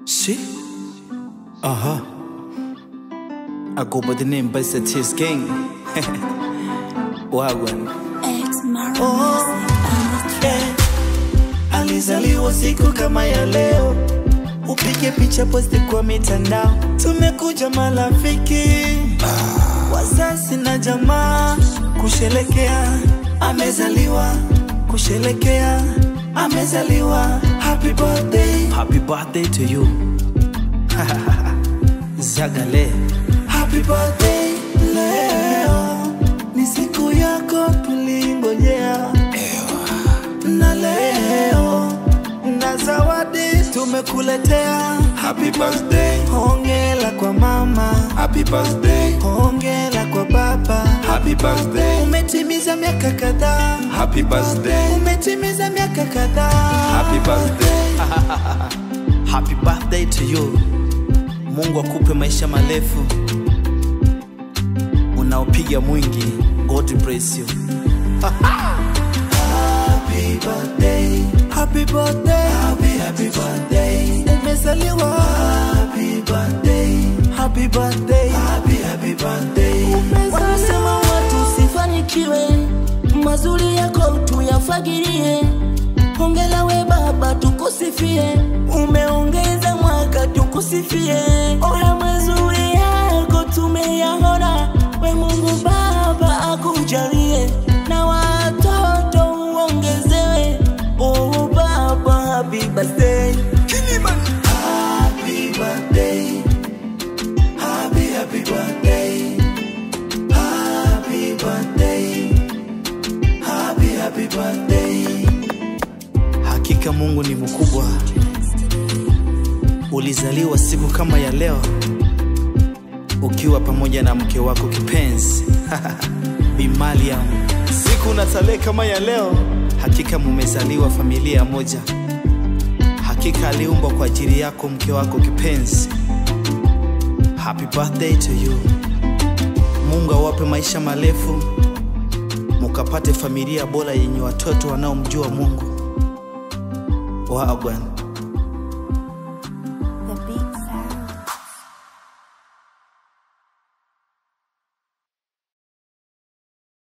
Shit. I go by the name Basatis Gang. Wagwan. Alizaliwa siku kama ya leo, upige picha posti kwa mitandao. Tumekuja marafiki, wazazi na jamaa kusherekea amezaliwa, kusherekea amezaliwa. Happy birthday, happy birthday to you. Zagale. Happy birthday leo, ni siku yako tulingojea. Na leo na zawadi tumekuletea. Happy birthday, hongera kwa mama. happy birthday, Hongera kwa baba. happy birthday, Umetimiza miaka kadhaa. happy birthday, Umetimiza miaka kadhaa. happy birthday. Happy birthday to you. Mungu akupe maisha marefu unaopiga mwingi. God bless you. Happy birthday, happy birthday, happy birthday. Umezaliwa. Happy birthday, happy birthday, happy birthday. Wanasema watu sifanikiwe, mazuri yako tuyafagirie. Hongera we baba tukusifie, umeongeza mwaka tukusifie. Oya mazuri yako tumeyaona, we Mungu baba akujalie. Na watoto uongezewe, oh baba happy birthday. Happy birthday, happy birthday, happy birthday, happy birthday. Hakika Mungu ni mkubwa. Ulizaliwa siku kama ya leo, ukiwa pamoja na mke wako kipenzi Bi Mariam. Siku na tarehe kama ya leo, hakika mumezaliwa familia moja. Hakika aliumba kwa ajili yako mke wako kipenzi. Happy birthday to you. Mungu awape maisha marefu, mukapate familia bora yenye watoto wanaomjua Mungu. Wagwan.